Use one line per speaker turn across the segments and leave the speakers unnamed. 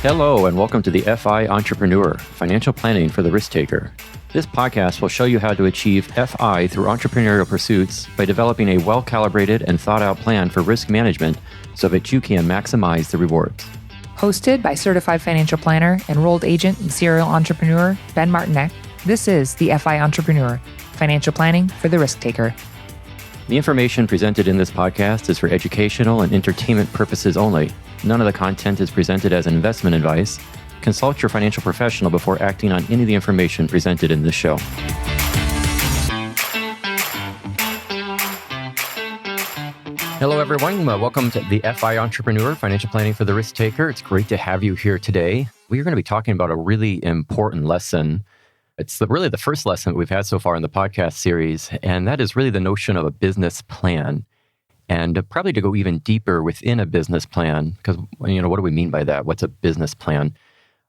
Hello, and welcome to the FI Entrepreneur, Financial Planning for the Risk Taker. This podcast will show you how to achieve FI through entrepreneurial pursuits by developing a well-calibrated and thought-out plan for risk management so that you can maximize the rewards.
Hosted by certified financial planner, enrolled agent, and serial entrepreneur Ben Martinek, this is the FI Entrepreneur, Financial Planning for the Risk Taker.
The information presented in this podcast is for educational and entertainment purposes only. None of the content is presented as investment advice. Consult your financial professional before acting on any of the information presented in this show. Hello, everyone. Welcome to the FI Entrepreneur, Financial Planning for the Risk Taker. It's great to have you here today. We're going to be talking about a really important lesson. It's really the first lesson that we've had so far in the podcast series, and that is really the notion of a business plan. And probably to go even deeper within a business plan, because, what do we mean by that? What's a business plan?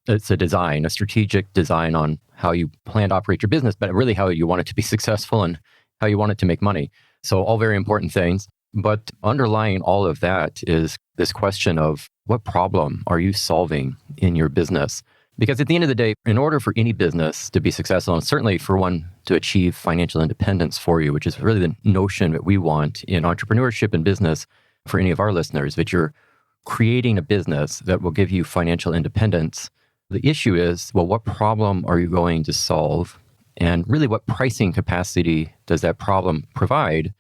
It's a design, a strategic design on how you plan to operate your business, but really how you want it to be successful and how you want it to make money. So all very important things. But underlying all of that is this question of what problem are you solving in your business? Because at the end of the day, in order for any business to be successful, and certainly for one to achieve financial independence for you, which is really the notion that we want in entrepreneurship and business for any of our listeners, that you're creating a business that will give you financial independence. The issue is, well, what problem are you going to solve? And really, what pricing capacity does that problem provide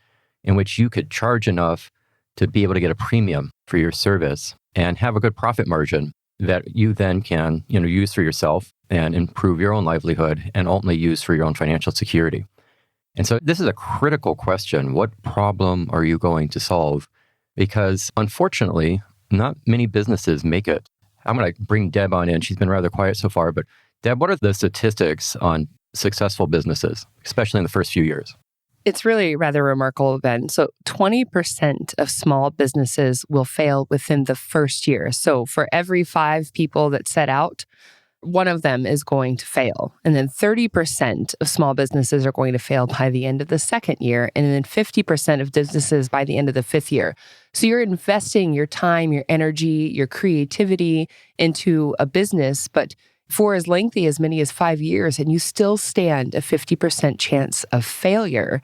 in which you could charge enough to be able to get a premium for your service and have a good profit margin that you then can, use for yourself and improve your own livelihood and ultimately use for your own financial security. And so this is a critical question. What problem are you going to solve? Because unfortunately, not many businesses make it. I'm going to bring Deb on in. She's been rather quiet so far, but Deb, what are the statistics on successful businesses, especially in the first few years?
It's really rather remarkable, Ben. So 20% of small businesses will fail within the first year. So for every 5 people that set out, one of them is going to fail. And then 30% of small businesses are going to fail by the end of the second year. And then 50% of businesses by the end of the 5th year. So you're investing your time, your energy, your creativity into a business, but for as lengthy as many as 5 years, and you still stand a 50% chance of failure.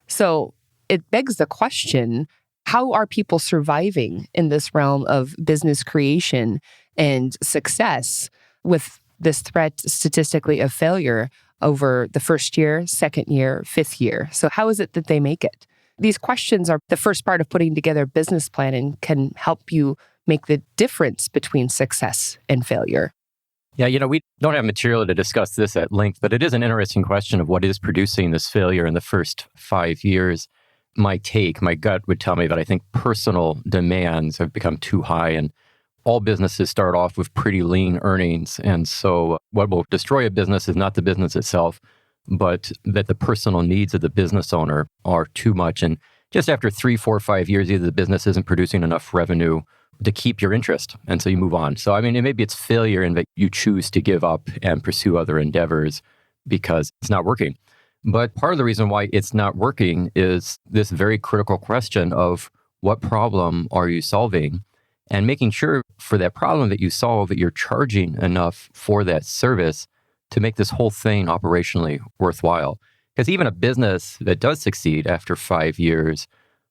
So it begs the question, how are people surviving in this realm of business creation and success with this threat statistically of failure over the first year, second year, 5th year? So how is it that they make it? These questions are the first part of putting together a business plan and can help you make the difference between success and failure.
Yeah, we don't have material to discuss this at length, but it is an interesting question of what is producing this failure in the first 5 years. My gut would tell me that I think personal demands have become too high, and all businesses start off with pretty lean earnings. And so what will destroy a business is not the business itself, but that the personal needs of the business owner are too much. And just after 3, 4, 5 years, either the business isn't producing enough revenue to keep your interest. And so you move on. So, maybe it's failure in that you choose to give up and pursue other endeavors because it's not working. But part of the reason why it's not working is this very critical question of what problem are you solving, and making sure for that problem that you solve that you're charging enough for that service to make this whole thing operationally worthwhile. Because even a business that does succeed after 5 years,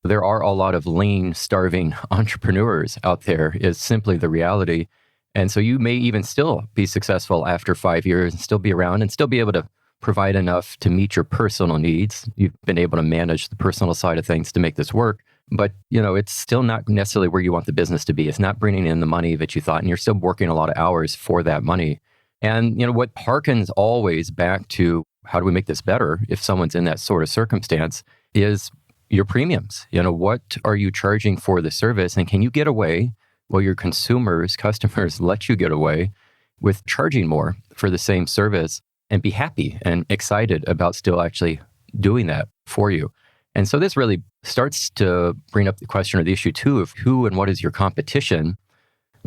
there are a lot of lean, starving entrepreneurs out there, is simply the reality. And so you may even still be successful after 5 years and still be around and still be able to provide enough to meet your personal needs. You've been able to manage the personal side of things to make this work. But, it's still not necessarily where you want the business to be. It's not bringing in the money that you thought, and you're still working a lot of hours for that money. And, what harkens always back to how do we make this better if someone's in that sort of circumstance is your premiums. What are you charging for the service? And can you get away, your customers let you get away with charging more for the same service and be happy and excited about still actually doing that for you? And so this really starts to bring up the question or the issue too of who and what is your competition,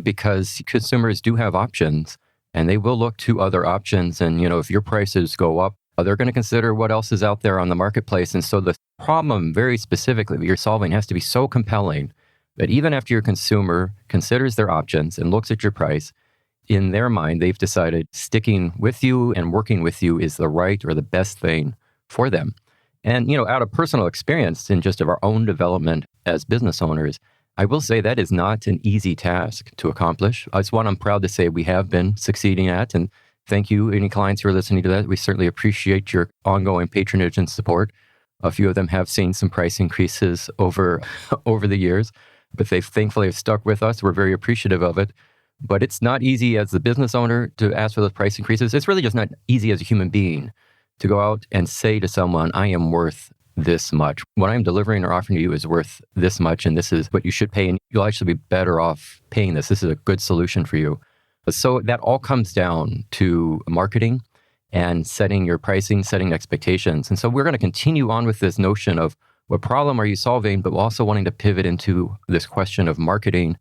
because consumers do have options and they will look to other options. And, if your prices go up, they're going to consider what else is out there on the marketplace. And so the problem very specifically that you're solving has to be so compelling that even after your consumer considers their options and looks at your price, in their mind, they've decided sticking with you and working with you is the right or the best thing for them. And, out of personal experience in just of our own development as business owners, I will say that is not an easy task to accomplish. It's one I'm proud to say we have been succeeding at. And thank you, any clients who are listening to that. We certainly appreciate your ongoing patronage and support. A few of them have seen some price increases over the years, but they thankfully have stuck with us. We're very appreciative of it. But it's not easy as the business owner to ask for those price increases. It's really just not easy as a human being to go out and say to someone, I am worth this much. What I'm delivering or offering to you is worth this much, and this is what you should pay, and you'll actually be better off paying this. This is a good solution for you. So that all comes down to marketing and setting your pricing, setting expectations. And so we're going to continue on with this notion of what problem are you solving, but also wanting to pivot into this question of marketing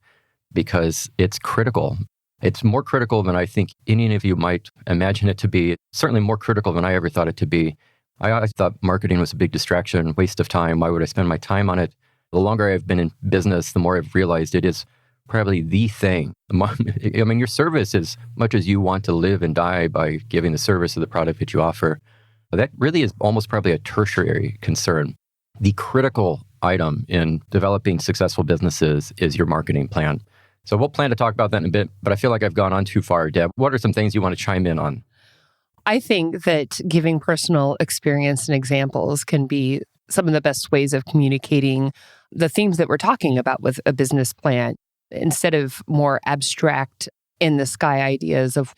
because it's critical. It's more critical than I think any of you might imagine it to be. It's certainly more critical than I ever thought it to be. I always thought marketing was a big distraction, waste of time. Why would I spend my time on it? The longer I've been in business, the more I've realized it is probably the thing. I mean, your service, as much as you want to live and die by giving the service of the product that you offer, that really is almost probably a tertiary concern. The critical item in developing successful businesses is your marketing plan. So we'll plan to talk about that in a bit, but I feel like I've gone on too far. Deb, what are some things you want to chime in on?
I think that giving personal experience and examples can be some of the best ways of communicating the themes that we're talking about with a business plan, instead of more abstract in the sky ideas of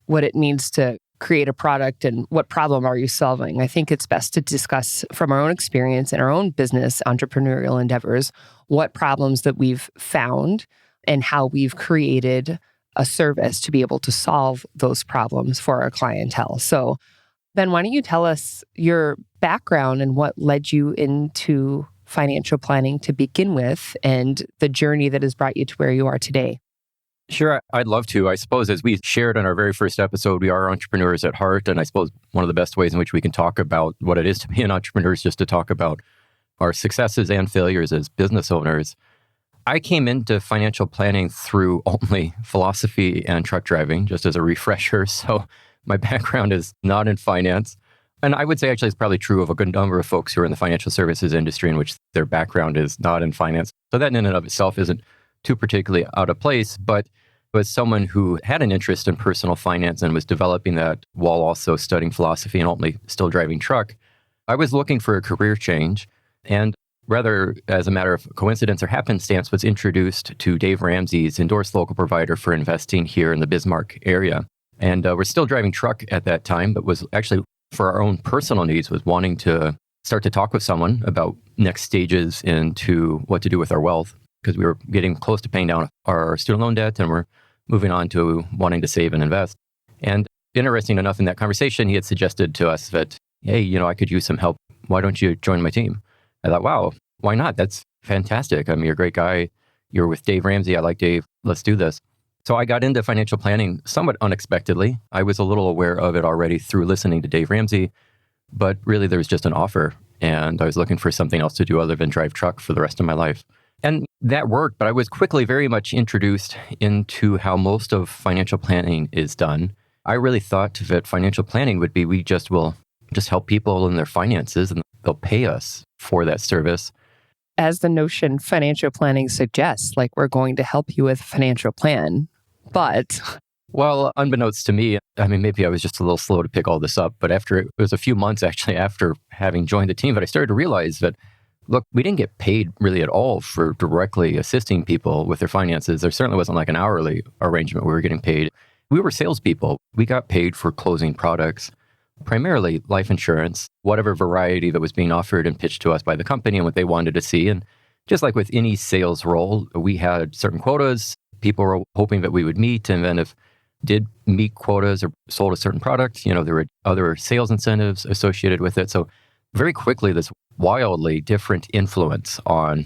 what it means to create a product and what problem are you solving. I think it's best to discuss from our own experience in our own business entrepreneurial endeavors, what problems that we've found and how we've created a service to be able to solve those problems for our clientele. So, Ben, why don't you tell us your background and what led you into financial planning to begin with and the journey that has brought you to where you are today?
Sure, I'd love to. I suppose as we shared in our very first episode, we are entrepreneurs at heart. And I suppose one of the best ways in which we can talk about what it is to be an entrepreneur is just to talk about our successes and failures as business owners. I came into financial planning through only philosophy and truck driving, just as a refresher. So my background is not in finance. And I would say actually it's probably true of a good number of folks who are in the financial services industry in which their background is not in finance. So that in and of itself isn't too particularly out of place. But as someone who had an interest in personal finance and was developing that while also studying philosophy and ultimately still driving truck, I was looking for a career change. And rather, as a matter of coincidence or happenstance, was introduced to Dave Ramsey's endorsed local provider for investing here in the Bismarck area. And we're still driving truck at that time, but was actually for our own personal needs, was wanting to start to talk with someone about next stages into what to do with our wealth, because we were getting close to paying down our student loan debt and we're moving on to wanting to save and invest. And interesting enough, in that conversation, he had suggested to us that, hey, I could use some help. Why don't you join my team? I thought, wow, why not? That's fantastic. I mean, you're a great guy. You're with Dave Ramsey. I like Dave. Let's do this. So I got into financial planning somewhat unexpectedly. I was a little aware of it already through listening to Dave Ramsey, but really there was just an offer and I was looking for something else to do other than drive truck for the rest of my life. And that worked, but I was quickly very much introduced into how most of financial planning is done. I really thought that financial planning would be, we just will just help people in their finances and they'll pay us for that service.
As the notion financial planning suggests, like we're going to help you with a financial plan, but...
Well, unbeknownst to me, I mean, maybe I was just a little slow to pick all this up, but it was a few months actually after having joined the team that I started to realize that, look, we didn't get paid really at all for directly assisting people with their finances. There certainly wasn't like an hourly arrangement we were getting paid. We were salespeople. We got paid for closing products, primarily life insurance, whatever variety that was being offered and pitched to us by the company and what they wanted to see. And just like with any sales role, we had certain quotas. People were hoping that we would meet. And then if did meet quotas or sold a certain product, there were other sales incentives associated with it. So very quickly, this wildly different influence on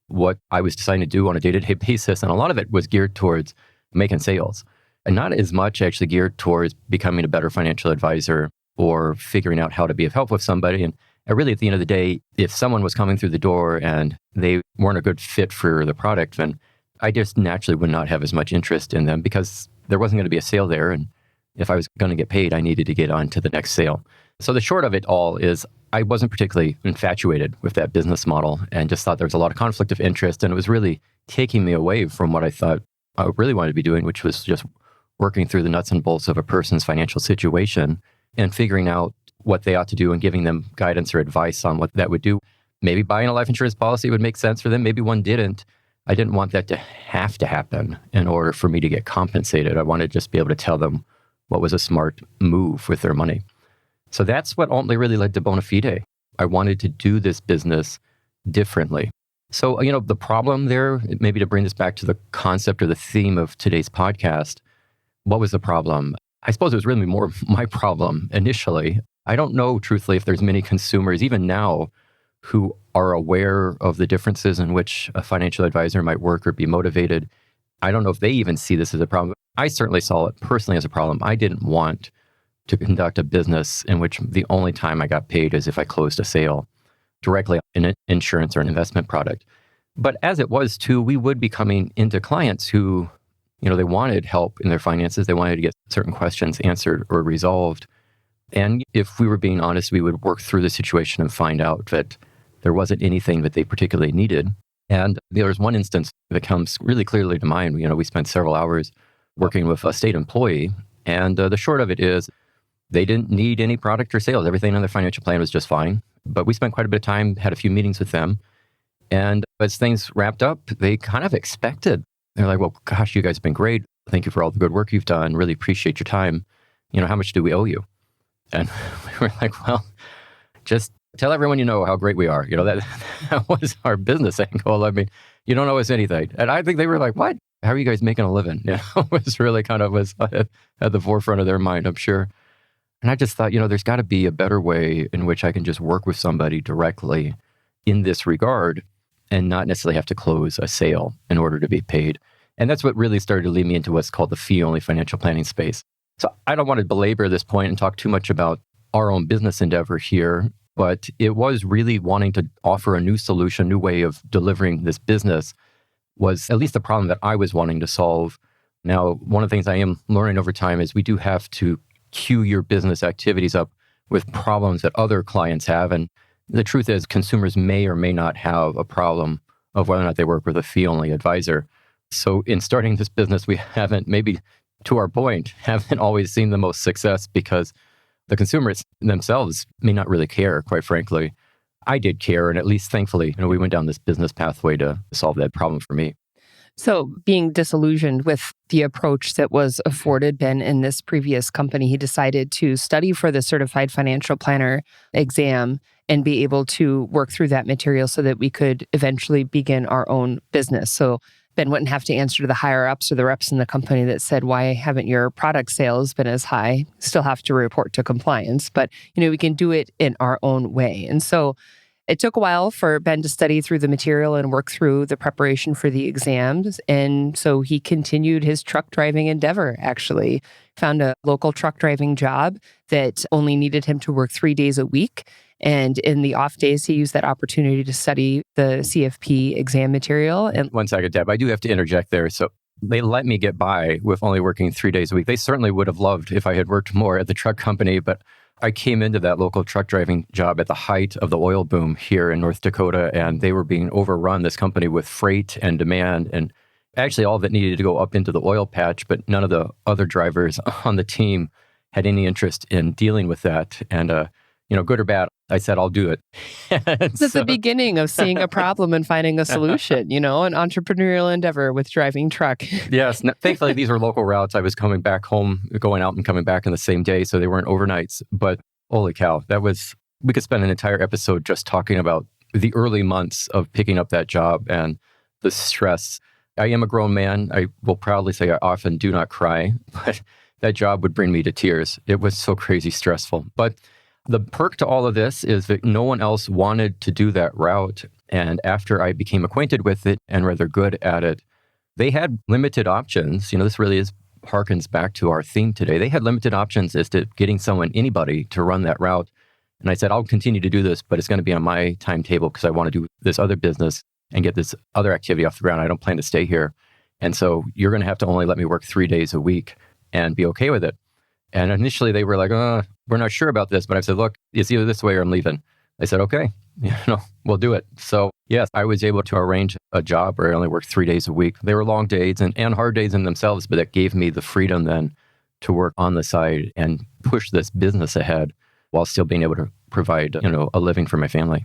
what I was deciding to do on a day-to-day basis. And a lot of it was geared towards making sales and not as much actually geared towards becoming a better financial advisor or figuring out how to be of help with somebody. And really, at the end of the day, if someone was coming through the door and they weren't a good fit for the product, then I just naturally would not have as much interest in them because there wasn't going to be a sale there. And if I was going to get paid, I needed to get on to the next sale. So the short of it all is I wasn't particularly infatuated with that business model and just thought there was a lot of conflict of interest. And it was really taking me away from what I thought I really wanted to be doing, which was just working through the nuts and bolts of a person's financial situation and figuring out what they ought to do and giving them guidance or advice on what that would do. Maybe buying a life insurance policy would make sense for them. Maybe one didn't. I didn't want that to have to happen in order for me to get compensated. I wanted to just be able to tell them what was a smart move with their money. So that's what ultimately really led to Bonafide. I wanted to do this business differently. So, the problem there, maybe to bring this back to the concept or the theme of today's podcast, what was the problem? I suppose it was really more my problem initially. I don't know, truthfully, if there's many consumers, even now, who are aware of the differences in which a financial advisor might work or be motivated. I don't know if they even see this as a problem. I certainly saw it personally as a problem. I didn't want to conduct a business in which the only time I got paid is if I closed a sale directly in an insurance or an investment product. But as it was too, we would be coming into clients who, they wanted help in their finances. They wanted to get certain questions answered or resolved. And if we were being honest, we would work through the situation and find out that there wasn't anything that they particularly needed. And there was one instance that comes really clearly to mind. We spent several hours working with a state employee. And the short of it is they didn't need any product or sales. Everything on their financial plan was just fine. But we spent quite a bit of time, had a few meetings with them. And as things wrapped up, they kind of expected. They're like, well, gosh, you guys have been great. Thank you for all the good work you've done. Really appreciate your time. How much do we owe you? And we were like, well, just tell everyone how great we are. That was our business angle. I mean, you don't owe us anything. And I think they were like, what? How are you guys making a living? It was really was at the forefront of their mind, I'm sure. And I just thought, there's got to be a better way in which I can just work with somebody directly in this regard and not necessarily have to close a sale in order to be paid. And that's what really started to lead me into what's called the fee-only financial planning space. So I don't want to belabor this point and talk too much about our own business endeavor here, but it was really wanting to offer a new solution, new way of delivering this business was at least the problem that I was wanting to solve. Now, one of the things I am learning over time is we do have to queue your business activities up with problems that other clients have. And the truth is consumers may or may not have a problem of whether or not they work with a fee-only advisor. So in starting this business, we haven't, maybe to our point, haven't always seen the most success because the consumers themselves may not really care, quite frankly. I did care, and at least thankfully, we went down this business pathway to solve that problem for me.
So being disillusioned with the approach that was afforded Ben in this previous company, he decided to study for the Certified Financial Planner exam and be able to work through that material so that we could eventually begin our own business. So Ben wouldn't have to answer to the higher ups or the reps in the company that said, why haven't your product sales been as high? Still have to report to compliance, but we can do it in our own way. And so it took a while for Ben to study through the material and work through the preparation for the exams. And so he continued his truck driving endeavor, actually. Found a local truck driving job that only needed him to work 3 days a week. And in the off days, he used that opportunity to study the CFP exam material. And
1 second, Deb, I do have to interject there. So they let me get by with only working 3 days a week. They certainly would have loved if I had worked more at the truck company, but I came into that local truck driving job at the height of the oil boom here in North Dakota, and they were being overrun, this company, with freight and demand. And actually, all of it needed to go up into the oil patch, but none of the other drivers on the team had any interest in dealing with that. And, good or bad, I said, I'll do it.
This is the beginning of seeing a problem and finding a solution, an entrepreneurial endeavor with driving truck.
Yes. Thankfully, these were local routes. I was coming back home, going out and coming back in the same day, so they weren't overnights. But holy cow, we could spend an entire episode just talking about the early months of picking up that job and the stress. I am a grown man. I will proudly say I often do not cry, but that job would bring me to tears. It was so crazy stressful. But the perk to all of this is that no one else wanted to do that route. And after I became acquainted with it and rather good at it, they had limited options. This really harkens back to our theme today. They had limited options as to getting anybody to run that route. And I said, I'll continue to do this, but it's going to be on my timetable because I want to do this other business and get this other activity off the ground. I don't plan to stay here. And so you're going to have to only let me work 3 days a week and be okay with it. And initially they were like, we're not sure about this. But I said, look, it's either this way or I'm leaving. They said, okay, we'll do it. So yes, I was able to arrange a job where I only worked 3 days a week. They were long days and hard days in themselves, but that gave me the freedom then to work on the side and push this business ahead while still being able to provide, a living for my family.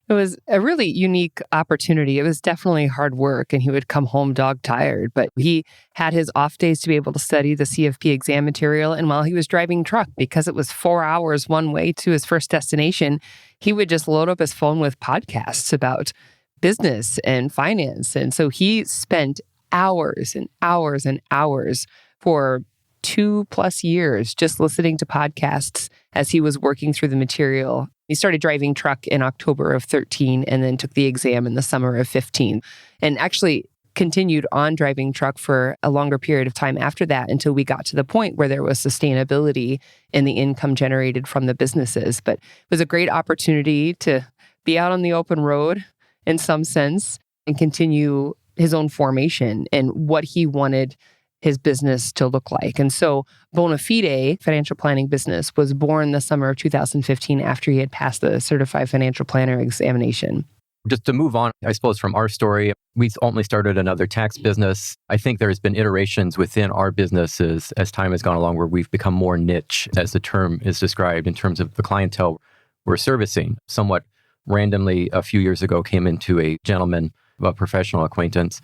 It was a really unique opportunity. It was definitely hard work, and he would come home dog tired, but he had his off days to be able to study the CFP exam material. And while he was driving truck, because it was 4 hours one way to his first destination, he would just load up his phone with podcasts about business and finance. And so he spent hours and hours and hours for 2+ years just listening to podcasts as he was working through the material. He started driving truck in October of 13 and then took the exam in the summer of 15, and actually continued on driving truck for a longer period of time after that until we got to the point where there was sustainability in the income generated from the businesses. But it was a great opportunity to be out on the open road in some sense and continue his own formation and what he wanted his business to look like. And so Bonafide financial planning business was born the summer of 2015 after he had passed the certified financial planner examination.
Just to move on, I suppose, from our story, we ultimately started another tax business. I think there's been iterations within our businesses as time has gone along where we've become more niche, as the term is described, in terms of the clientele we're servicing. Somewhat randomly, a few years ago, came into a gentleman, a professional acquaintance,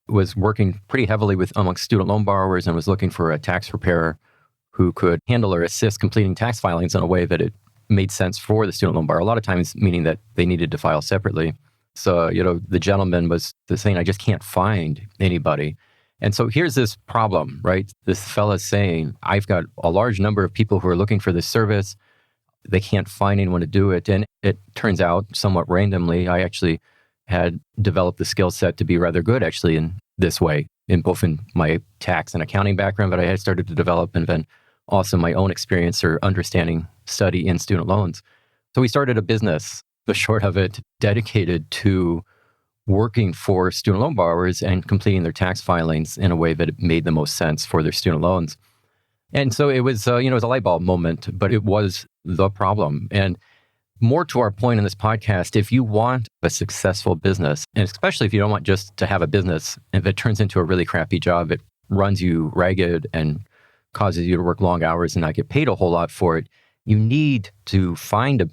was working pretty heavily with amongst student loan borrowers and was looking for a tax preparer who could handle or assist completing tax filings in a way that it made sense for the student loan borrower. A lot of times meaning that they needed to file separately. So, the gentleman was saying, I just can't find anybody. And so here's this problem, right? This fella's saying, I've got a large number of people who are looking for this service. They can't find anyone to do it. And it turns out, somewhat randomly, I actually had developed the skill set to be rather good actually in this way, in both in my tax and accounting background, but I had started to develop and then also my own experience or understanding study in student loans. So we started a business, the short of it, dedicated to working for student loan borrowers and completing their tax filings in a way that it made the most sense for their student loans. And so it was, it was a light bulb moment, but it was the problem. And more to our point in this podcast, if you want a successful business, and especially if you don't want just to have a business, if it turns into a really crappy job, it runs you ragged and causes you to work long hours and not get paid a whole lot for it, you need to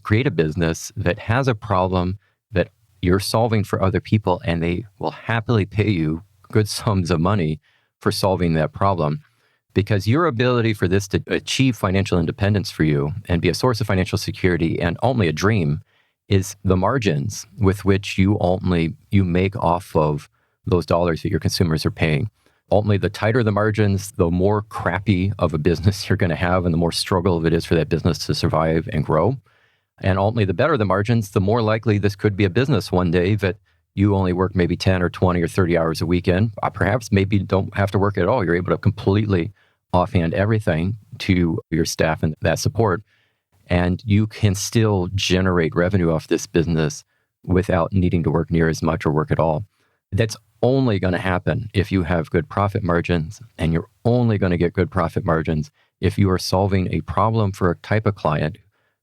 create a business that has a problem that you're solving for other people, and they will happily pay you good sums of money for solving that problem. Because your ability for this to achieve financial independence for you and be a source of financial security and ultimately a dream is the margins with which you make off of those dollars that your consumers are paying. Ultimately, the tighter the margins, the more crappy of a business you're going to have and the more struggle it is for that business to survive and grow. And ultimately, the better the margins, the more likely this could be a business one day that you only work maybe 10 or 20 or 30 hours a weekend. Perhaps maybe don't have to work at all. You're able to completely offhand everything to your staff and that support. And you can still generate revenue off this business without needing to work near as much or work at all. That's only going to happen if you have good profit margins, and you're only going to get good profit margins if you are solving a problem for a type of client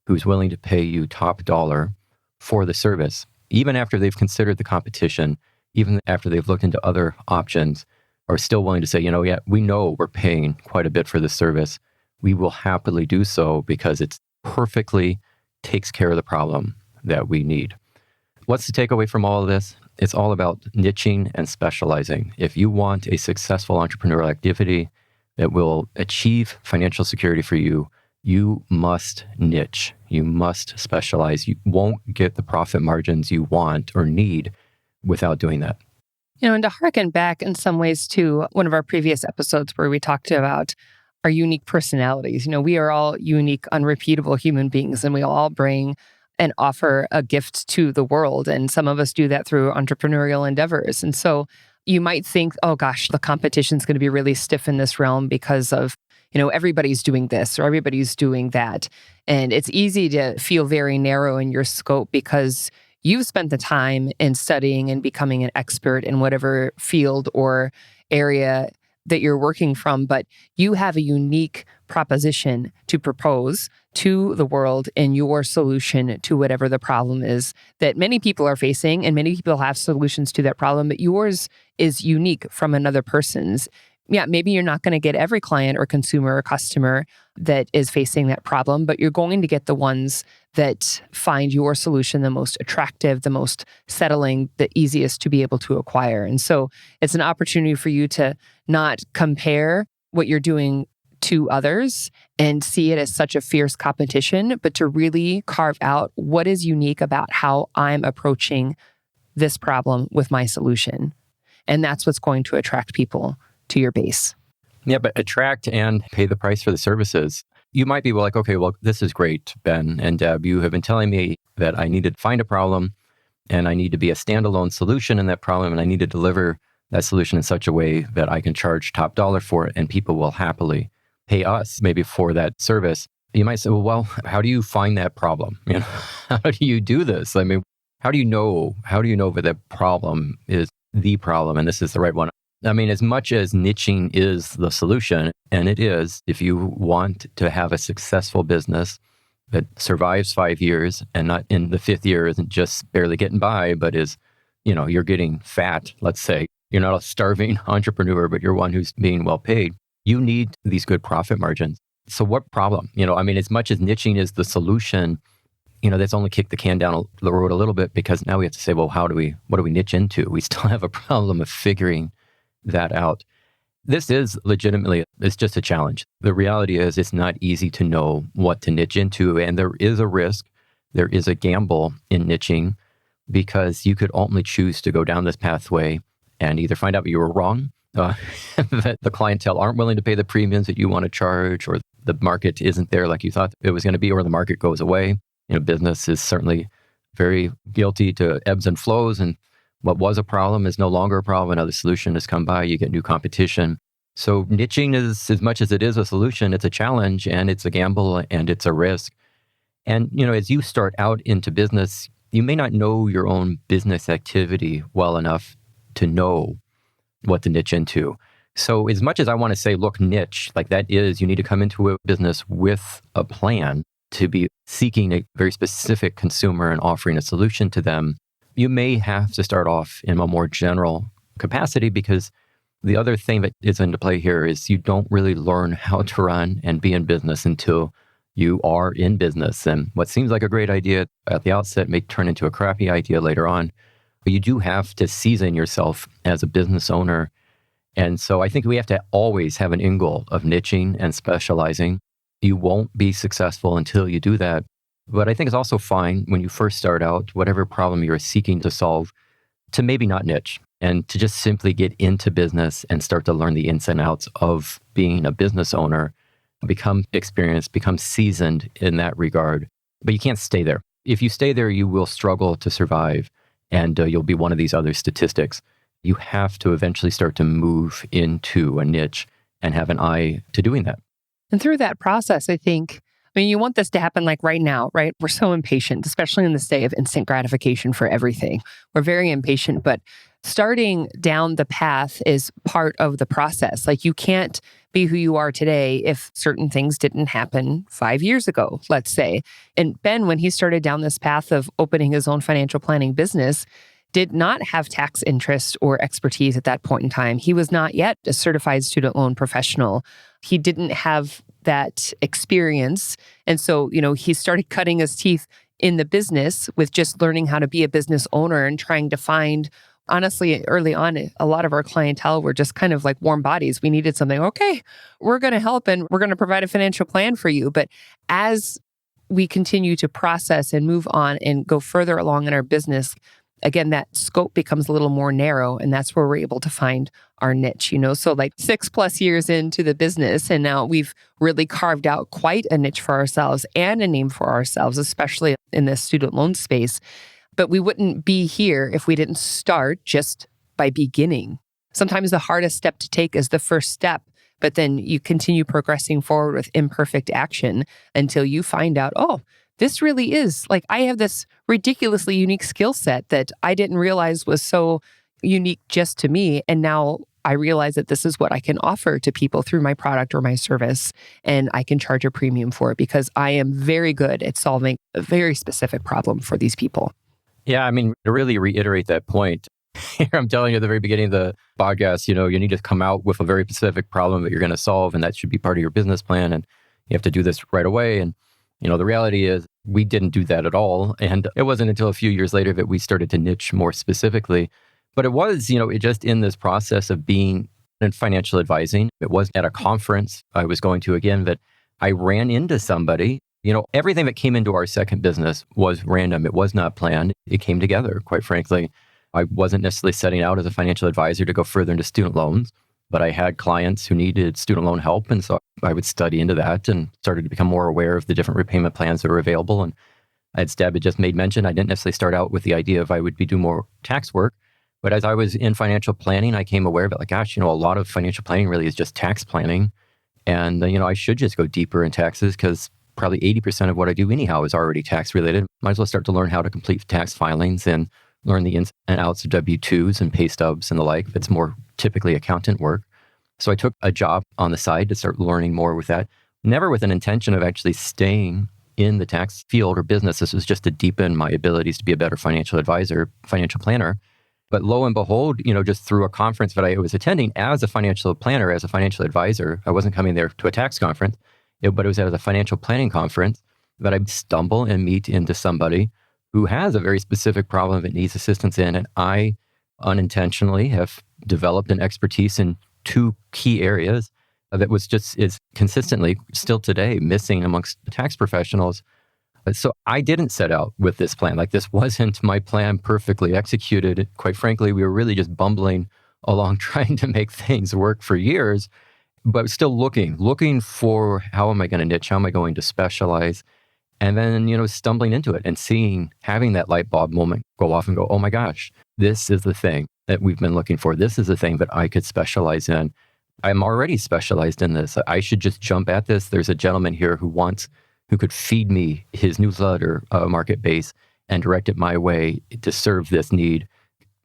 who's willing to pay you top dollar for the service, even after they've considered the competition, even after they've looked into other options, are still willing to say, yeah, we know we're paying quite a bit for this service. We will happily do so because it perfectly takes care of the problem that we need. What's the takeaway from all of this? It's all about niching and specializing. If you want a successful entrepreneurial activity that will achieve financial security for you, you must niche. You must specialize. You won't get the profit margins you want or need without doing that.
And to harken back in some ways to one of our previous episodes where we talked about our unique personalities. We are all unique, unrepeatable human beings, and we all bring and offer a gift to the world. And some of us do that through entrepreneurial endeavors. And so you might think, oh gosh, the competition's going to be really stiff in this realm because of, everybody's doing this or everybody's doing that. And it's easy to feel very narrow in your scope because you've spent the time in studying and becoming an expert in whatever field or area that you're working from, but you have a unique proposition to propose to the world and your solution to whatever the problem is that many people are facing, and many people have solutions to that problem, but yours is unique from another person's. Yeah, maybe you're not going to get every client or consumer or customer that is facing that problem, but you're going to get the ones that find your solution the most attractive, the most settling, the easiest to be able to acquire. And so it's an opportunity for you to not compare what you're doing to others and see it as such a fierce competition, but to really carve out what is unique about how I'm approaching this problem with my solution. And that's what's going to attract people to your base.
Yeah, but attract and pay the price for the services. You might be like, okay, well, this is great, Ben and Deb. You have been telling me that I need to find a problem and I need to be a standalone solution in that problem, and I need to deliver that solution in such a way that I can charge top dollar for it and people will happily pay us maybe for that service. You might say, well, how do you find that problem? How do you do this? I mean, how do you know that the problem is the problem and this is the right one? I mean, as much as niching is the solution, and it is, if you want to have a successful business that survives 5 years and not in the 5th year isn't just barely getting by, but is, you're getting fat, let's say. You're not a starving entrepreneur, but you're one who's being well paid. You need these good profit margins. So what problem? As much as niching is the solution, that's only kicked the can down the road a little bit, because now we have to say, well, what do we niche into? We still have a problem of figuring that out. This is legitimately, it's just a challenge. The reality is it's not easy to know what to niche into, and there is a risk, there is a gamble in niching, because you could ultimately choose to go down this pathway and either find out you were wrong, that the clientele aren't willing to pay the premiums that you want to charge, or the market isn't there like you thought it was going to be, or the market goes away. Business is certainly very guilty to ebbs and flows, and what was a problem is no longer a problem. Another solution has come by. You get new competition. So niching is, as much as it is a solution, it's a challenge and it's a gamble and it's a risk. And, as you start out into business, you may not know your own business activity well enough to know what to niche into. So as much as I want to say, look, niche, like that is, you need to come into a business with a plan to be seeking a very specific consumer and offering a solution to them. You may have to start off in a more general capacity, because the other thing that is into play here is you don't really learn how to run and be in business until you are in business. And what seems like a great idea at the outset may turn into a crappy idea later on. But you do have to season yourself as a business owner. And so I think we have to always have an end goal of niching and specializing. You won't be successful until you do that. But I think it's also fine when you first start out, whatever problem you're seeking to solve, to maybe not niche and to just simply get into business and start to learn the ins and outs of being a business owner, become experienced, become seasoned in that regard. But you can't stay there. If you stay there, you will struggle to survive, and you'll be one of these other statistics. You have to eventually start to move into a niche and have an eye to doing that.
And through that process, you want this to happen like right now, right? We're so impatient, especially in this day of instant gratification for everything. We're very impatient, but starting down the path is part of the process. Like, you can't be who you are today if certain things didn't happen 5 years ago, let's say. And Ben, when he started down this path of opening his own financial planning business, did not have tax interest or expertise at that point in time. He was not yet a certified student loan professional. He didn't have that experience. And so, he started cutting his teeth in the business with just learning how to be a business owner and trying to find, honestly, early on, a lot of our clientele were just kind of like warm bodies. We needed something, okay, we're going to help and we're going to provide a financial plan for you. But as we continue to process and move on and go further along in our business, again, that scope becomes a little more narrow, and that's where we're able to find our niche, So like 6+ years into the business, and now we've really carved out quite a niche for ourselves and a name for ourselves, especially in the student loan space. But we wouldn't be here if we didn't start just by beginning. Sometimes the hardest step to take is the first step, but then you continue progressing forward with imperfect action until you find out, oh, this really is, like, I have this ridiculously unique skill set that I didn't realize was so unique just to me. And now I realize that this is what I can offer to people through my product or my service, and I can charge a premium for it because I am very good at solving a very specific problem for these people.
Yeah, I mean, to really reiterate that point, here I'm telling you at the very beginning of the podcast, you need to come out with a very specific problem that you're going to solve, and that should be part of your business plan, and you have to do this right away. And, the reality is we didn't do that at all. And it wasn't until a few years later that we started to niche more specifically. But it was, it just in this process of being in financial advising. It was at a conference I was going to again that I ran into somebody. Everything that came into our second business was random. It was not planned. It came together, quite frankly. I wasn't necessarily setting out as a financial advisor to go further into student loans, but I had clients who needed student loan help. And so I would study into that and started to become more aware of the different repayment plans that were available. And as Deb had just made mention, I didn't necessarily start out with the idea of I would be doing more tax work. But as I was in financial planning, I came aware of it like, gosh, a lot of financial planning really is just tax planning. And, I should just go deeper in taxes because probably 80% of what I do anyhow is already tax related. Might as well start to learn how to complete tax filings and learn the ins and outs of W-2s and pay stubs and the like. That's more typically accountant work. So I took a job on the side to start learning more with that, never with an intention of actually staying in the tax field or business. This was just to deepen my abilities to be a better financial advisor, financial planner. But lo and behold, just through a conference that I was attending as a financial planner, as a financial advisor, I wasn't coming there to a tax conference, but it was at a financial planning conference that I stumble and meet into somebody who has a very specific problem that needs assistance in. And I unintentionally have developed an expertise in two key areas that is consistently still today missing amongst tax professionals. So I didn't set out with this plan. Like this wasn't my plan perfectly executed. Quite frankly, we were really just bumbling along trying to make things work for years, but still looking for how am I going to niche? How am I going to specialize? And then, stumbling into it and having that light bulb moment go off and go, oh my gosh, this is the thing that we've been looking for. This is the thing that I could specialize in. I'm already specialized in this. I should just jump at this. There's a gentleman here who could feed me his newsletter market base and direct it my way to serve this need.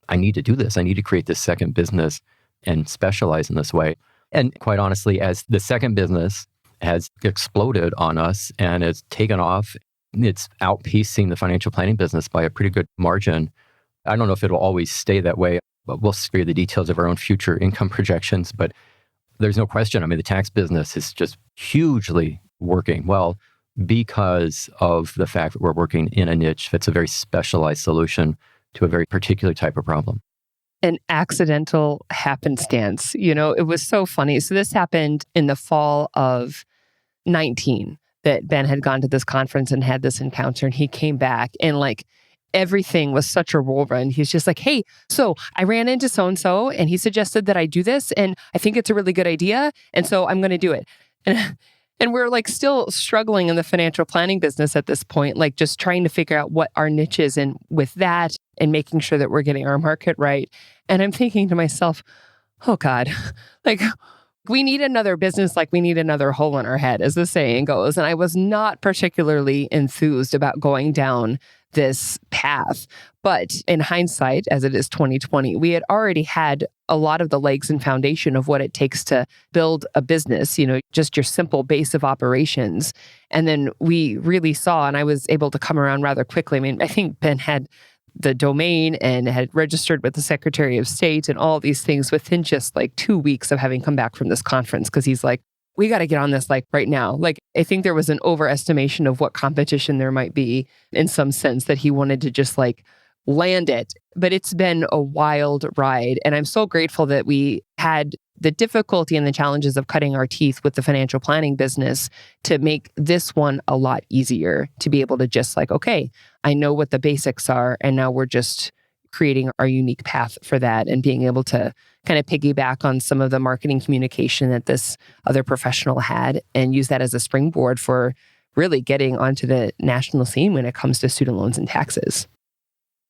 I need to do this. I need to create this second business and specialize in this way. And quite honestly, as the second business has exploded on us and it's taken off, it's outpacing the financial planning business by a pretty good margin. I don't know if it'll always stay that way, but we'll spare the details of our own future income projections. But there's no question. I mean, the tax business is just hugely working well because of the fact that we're working in a niche that's a very specialized solution to a very particular type of problem.
An accidental happenstance. It was so funny. So this happened in the fall of 19 that Ben had gone to this conference and had this encounter, and he came back and everything was such a whirlwind. He's just like, hey, so I ran into so-and-so and he suggested that I do this and I think it's a really good idea. And so I'm going to do it. And we're still struggling in the financial planning business at this point, just trying to figure out what our niche is and with that and making sure that we're getting our market right. And I'm thinking to myself, oh God, we need another business, we need another hole in our head, as the saying goes. And I was not particularly enthused about going down this path. But in hindsight, as it is 2020, we had already had a lot of the legs and foundation of what it takes to build a business, just your simple base of operations. And then we really saw, and I was able to come around rather quickly. I mean, I think Ben had the domain and had registered with the Secretary of State and all these things within just 2 weeks of having come back from this conference. Because he's like, we got to get on this right now. I think there was an overestimation of what competition there might be in some sense that he wanted to just land it. But it's been a wild ride. And I'm so grateful that we had the difficulty and the challenges of cutting our teeth with the financial planning business to make this one a lot easier to be able to just okay, I know what the basics are. And now we're just creating our unique path for that and being able to kind of piggyback on some of the marketing communication that this other professional had and use that as a springboard for really getting onto the national scene when it comes to student loans and taxes.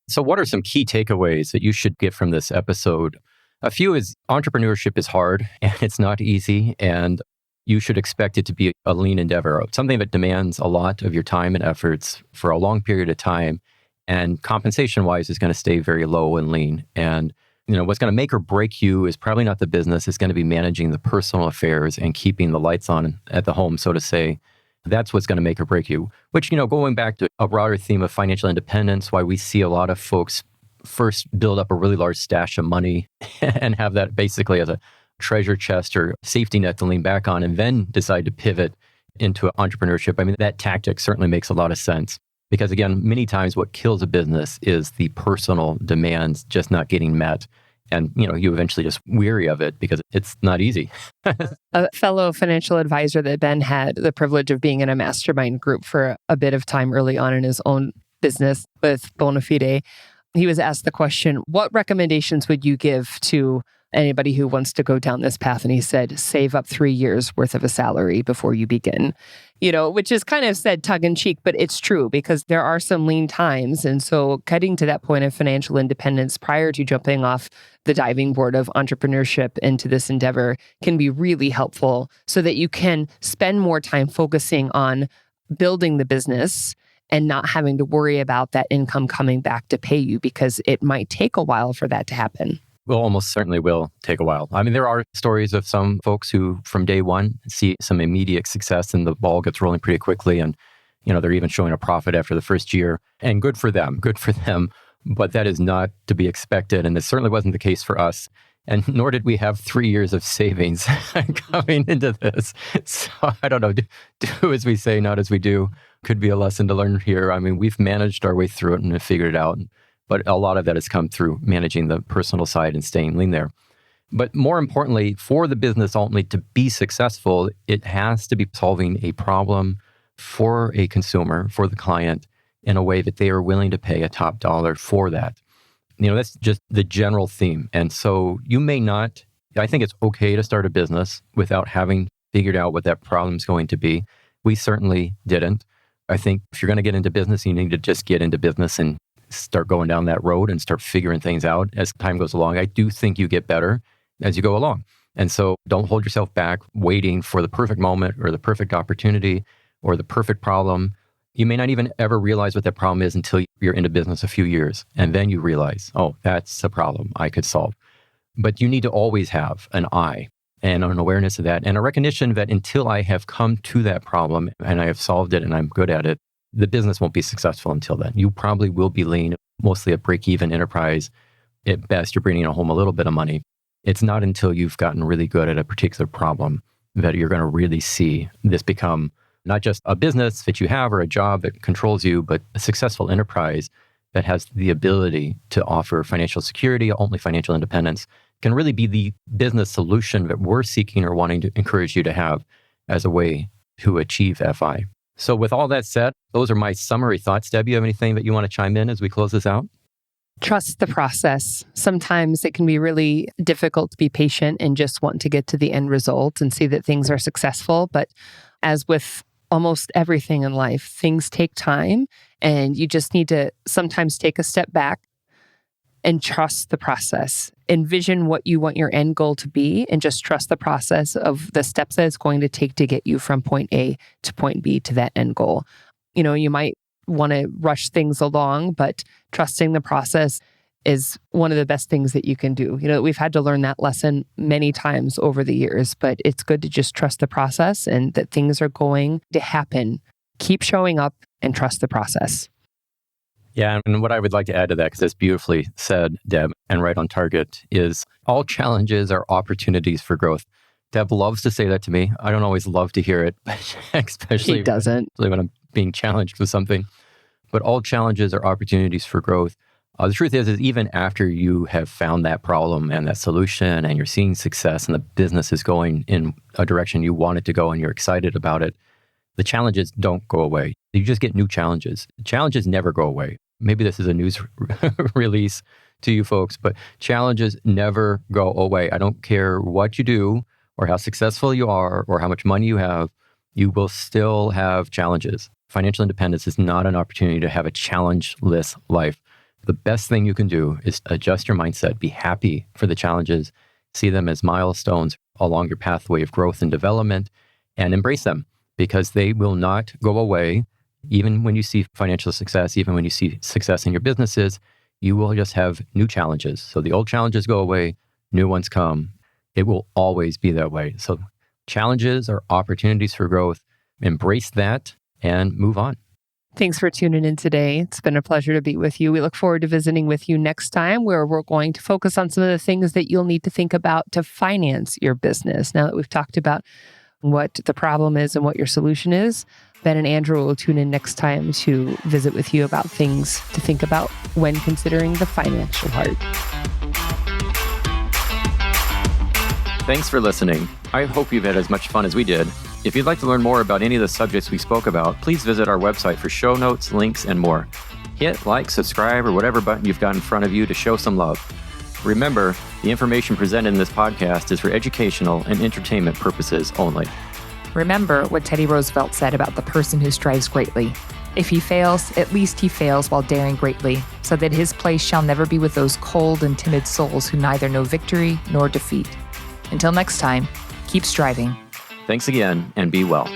So what are some key takeaways that you should get from this episode? A few is entrepreneurship is hard and it's not easy, and you should expect it to be a lean endeavor, something that demands a lot of your time and efforts for a long period of time. And compensation-wise is going to stay very low and lean. And What's going to make or break you is probably not the business. It's going to be managing the personal affairs and keeping the lights on at the home, so to say. That's what's going to make or break you, which, going back to a broader theme of financial independence, why we see a lot of folks first build up a really large stash of money and have that basically as a treasure chest or safety net to lean back on, and then decide to pivot into entrepreneurship. I mean, that tactic certainly makes a lot of sense. Because again, many times what kills a business is the personal demands just not getting met. And, you eventually just weary of it because it's not easy.
A fellow financial advisor that Ben had the privilege of being in a mastermind group for a bit of time early on in his own business with Bonafide, he was asked the question, what recommendations would you give to anybody who wants to go down this path? And he said, save up 3 years worth of a salary before you begin, which is kind of said tongue in cheek, but it's true because there are some lean times. And so getting to that point of financial independence prior to jumping off the diving board of entrepreneurship into this endeavor can be really helpful so that you can spend more time focusing on building the business and not having to worry about that income coming back to pay you, because it might take a while for that to happen.
Well, almost certainly will take a while. I mean, there are stories of some folks who from day one see some immediate success and the ball gets rolling pretty quickly. And, they're even showing a profit after the first year. And good for them. But that is not to be expected. And it certainly wasn't the case for us. And nor did we have 3 years of savings coming into this. So I don't know, do as we say, not as we do. Could be a lesson to learn here. I mean, we've managed our way through it and have figured it out. But a lot of that has come through managing the personal side and staying lean there. But more importantly, for the business ultimately to be successful, it has to be solving a problem for a consumer, for the client, in a way that they are willing to pay a top dollar for that. That's just the general theme. And so you may not, I think it's okay to start a business without having figured out what that problem is going to be. We certainly didn't. I think if you're going to get into business, you need to just get into business and start going down that road and start figuring things out as time goes along. I do think you get better as you go along. And so don't hold yourself back waiting for the perfect moment or the perfect opportunity or the perfect problem. You may not even ever realize what that problem is until you're into business a few years. And then you realize, oh, that's a problem I could solve. But you need to always have an eye and an awareness of that and a recognition that until I have come to that problem and I have solved it and I'm good at it, the business won't be successful until then. You probably will be lean, mostly a break-even enterprise. At best, you're bringing home a little bit of money. It's not until you've gotten really good at a particular problem that you're going to really see this become not just a business that you have or a job that controls you, but a successful enterprise that has the ability to offer financial security, only financial independence, can really be the business solution that we're seeking or wanting to encourage you to have as a way to achieve FI. So with all that said, those are my summary thoughts. Deb, you have anything that you want to chime in as we close this out?
Trust the process. Sometimes it can be really difficult to be patient and just want to get to the end result and see that things are successful. But as with almost everything in life, things take time and you just need to sometimes take a step back and trust the process. Envision what you want your end goal to be and just trust the process of the steps that it's going to take to get you from point A to point B to that end goal. You might want to rush things along, but trusting the process is one of the best things that you can do. We've had to learn that lesson many times over the years, but it's good to just trust the process and that things are going to happen. Keep showing up and trust the process.
Yeah, and what I would like to add to that, because it's beautifully said, Deb, and right on target, is all challenges are opportunities for growth. Deb loves to say that to me. I don't always love to hear it, especially when I'm being challenged with something. But all challenges are opportunities for growth. The truth is even after you have found that problem and that solution and you're seeing success and the business is going in a direction you want it to go and you're excited about it, the challenges don't go away. You just get new challenges. Challenges never go away. Maybe this is a news release to you folks, but challenges never go away. I don't care what you do or how successful you are or how much money you have, you will still have challenges. Financial independence is not an opportunity to have a challenge-less life. The best thing you can do is adjust your mindset, be happy for the challenges, see them as milestones along your pathway of growth and development, and embrace them because they will not go away. Even when you see financial success, even when you see success in your businesses, you will just have new challenges. So the old challenges go away, new ones come. It will always be that way. So challenges are opportunities for growth. Embrace that and move on.
Thanks for tuning in today. It's been a pleasure to be with you. We look forward to visiting with you next time, where we're going to focus on some of the things that you'll need to think about to finance your business. Now that we've talked about what the problem is and what your solution is, Ben and Andrew will tune in next time to visit with you about things to think about when considering the financial part.
Thanks for listening. I hope you've had as much fun as we did. If you'd like to learn more about any of the subjects we spoke about, please visit our website for show notes, links, and more. Hit like, subscribe, or whatever button you've got in front of you to show some love. Remember, the information presented in this podcast is for educational and entertainment purposes only.
Remember what Teddy Roosevelt said about the person who strives greatly. If he fails, at least he fails while daring greatly, so that his place shall never be with those cold and timid souls who neither know victory nor defeat. Until next time, keep striving.
Thanks again, and be well.